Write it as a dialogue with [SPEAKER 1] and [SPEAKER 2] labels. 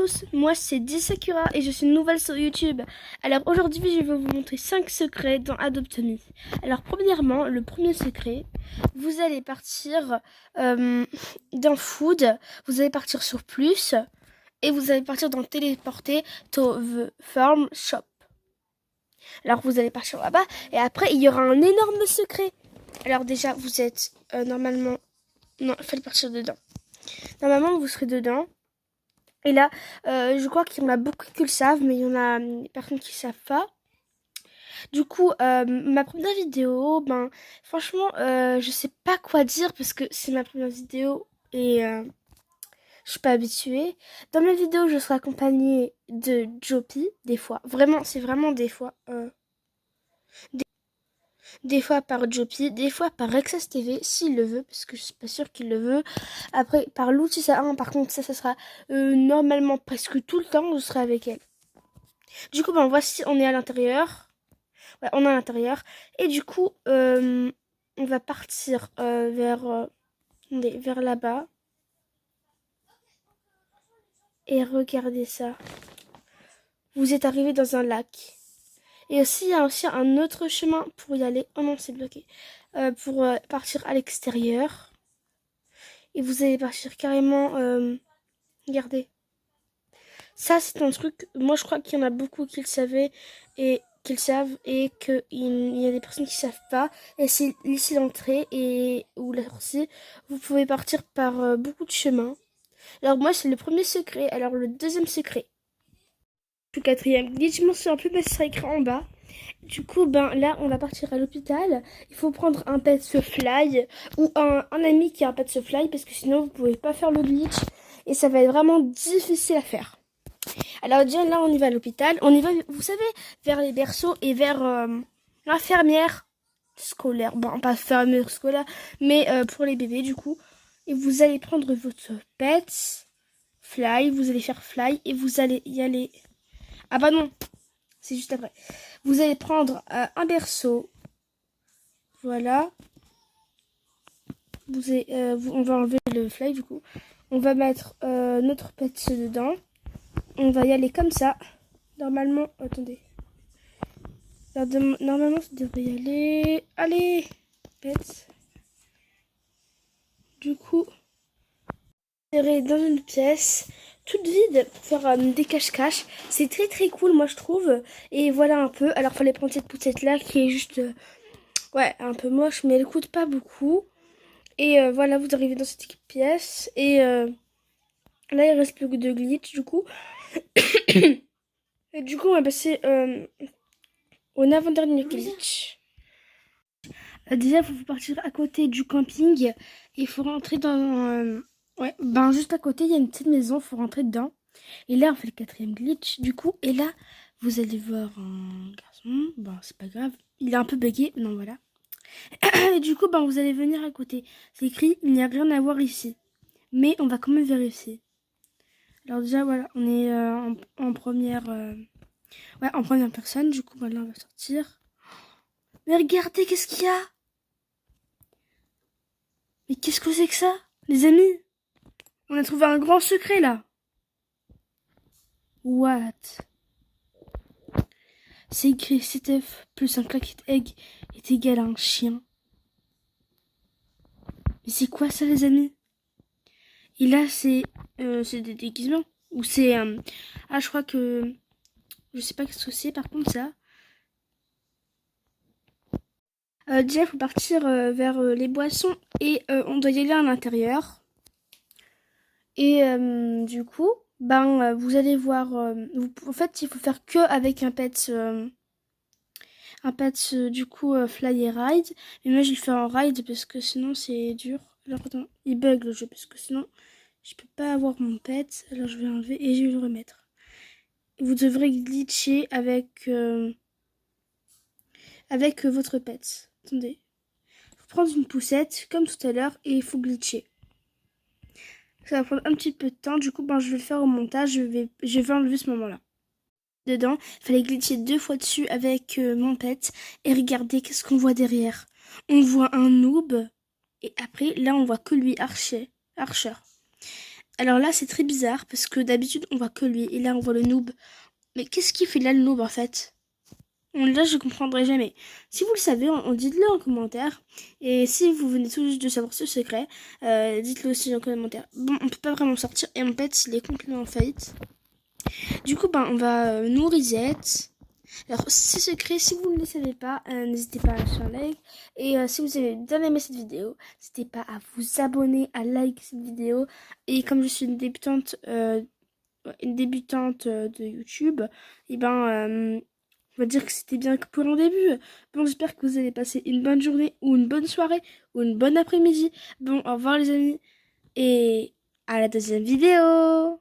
[SPEAKER 1] tous, moi c'est Disakura et je suis nouvelle sur YouTube. Alors aujourd'hui je vais vous montrer 5 secrets dans Adopt Me. Alors premièrement, le premier secret, vous allez partir dans Food, vous allez partir sur Plus et vous allez partir dans Téléporter to the Farm Shop. Alors vous allez partir là-bas et après il y aura un énorme secret. Alors déjà vous êtes normalement... Non, il fallait partir dedans. Normalement vous serez dedans. Et là, je crois qu'il y en a beaucoup qui le savent, mais il y en a des personnes qui ne savent pas. Du coup, ma première vidéo, franchement, je sais pas quoi dire parce que c'est ma première vidéo et je suis pas habituée. Dans mes vidéos, je serai accompagnée de Joppy, des fois. Vraiment, c'est vraiment des fois. Des fois par Joppy, des fois par Rexas TV, s'il le veut, parce que je suis pas sûre qu'il le veut. Après, par Loutissa 1, par contre, ça sera normalement presque tout le temps, je serai avec elle. Du coup, voici, on est à l'intérieur. Ouais, on est à l'intérieur. Et du coup, on va partir vers là-bas. Et regardez ça. Vous êtes arrivé dans un lac. Et aussi, il y a aussi un autre chemin pour y aller. Oh non, c'est bloqué. Pour partir à l'extérieur. Et vous allez partir carrément... regardez. Ça, c'est un truc... Moi, je crois qu'il y en a beaucoup qui le savaient. Et qu'ils savent. Et qu'il y a des personnes qui ne savent pas. Et c'est ici l'entrée. Et ou la sortie. Vous pouvez partir par beaucoup de chemins. Alors moi, c'est le premier secret. Alors le deuxième secret. Le quatrième glitch, je m'en souviens plus parce que ça sera écrit en bas. Du coup, là, on va partir à l'hôpital. Il faut prendre un pet fly ou un ami qui a un pet fly parce que sinon, vous pouvez pas faire le glitch et ça va être vraiment difficile à faire. Alors déjà, là, on y va à l'hôpital. On y va, vous savez, vers les berceaux et vers l'infirmière scolaire. Bon, pas infirmière scolaire, mais pour les bébés, du coup. Et vous allez prendre votre pet fly, vous allez faire fly et vous allez y aller... Ah bah non, c'est juste après. Vous allez prendre un berceau. Voilà. On va enlever le fly du coup. On va mettre notre pet dedans. On va y aller comme ça. Normalement, attendez. Normalement, ça devrait y aller. Allez, pet. Du coup, on est dans une pièce toute vide pour faire des cache-cache. C'est très très cool, moi je trouve. Et voilà un peu. Alors, fallait prendre cette poussette là qui est juste... ouais, un peu moche, mais elle coûte pas beaucoup. Et voilà, vous arrivez dans cette pièce. Et là, il reste plus que de glitch, du coup. Et du coup, on va passer au avant-dernier glitch. Déjà, il faut partir à côté du camping. Il faut rentrer dans... ouais, juste à côté, il y a une petite maison. Il faut rentrer dedans. Et là, on fait le quatrième glitch, du coup. Et là, vous allez voir un garçon. Bon, c'est pas grave. Il est un peu bugué. Non, voilà. Et du coup, vous allez venir à côté. C'est écrit, il n'y a rien à voir ici. Mais on va quand même vérifier. Alors déjà, voilà, on est en première... ouais, en première personne. Du coup, là, on va sortir. Mais regardez, qu'est-ce qu'il y a? Mais qu'est-ce que c'est que ça? Les amis, on a trouvé un grand secret, là. What? C'est écrit CTF plus un claquette egg est égal à un chien. Mais c'est quoi ça, les amis? Et là, c'est des déguisements. Ou c'est... ah, je crois que... Je sais pas ce que c'est, par contre, ça. Déjà, il faut partir vers les boissons. Et on doit y aller à l'intérieur. Et du coup, vous allez voir... en fait, il faut faire que avec un pet... du coup, fly et ride. Mais moi, je le fais en ride parce que sinon, c'est dur. Alors, attends, il bug le jeu parce que sinon... Je peux pas avoir mon pet, alors je vais enlever et je vais le remettre. Vous devrez glitcher avec votre pet. Attendez. Il faut prendre une poussette comme tout à l'heure et il faut glitcher. Ça va prendre un petit peu de temps. Du coup, je vais le faire au montage. Je vais enlever ce moment-là. Dedans, il fallait glitcher 2 fois dessus avec mon pet. Et regardez, qu'est-ce qu'on voit derrière? On voit un noob. Et après, là, on voit que lui, Archer. Alors là, c'est très bizarre parce que d'habitude, on voit que lui et là, on voit le noob. Mais qu'est-ce qu'il fait là, le noob, en fait? Là, je comprendrai jamais. Si vous le savez, dites-le en commentaire. Et si vous venez tout juste de savoir ce secret, dites-le aussi en commentaire. Bon, on peut pas vraiment sortir et en fait, il est complètement en faillite. Du coup, ben, on va nous reset. Alors, c'est secret, si vous ne le savez pas, n'hésitez pas à lâcher un like. Et si vous avez bien aimé cette vidéo, n'hésitez pas à vous abonner, à liker cette vidéo. Et comme je suis une débutante de YouTube, et ben, on va dire que c'était bien que pour un début. Bon, j'espère que vous allez passer une bonne journée, ou une bonne soirée, ou une bonne après-midi. Bon, au revoir les amis, et à la deuxième vidéo.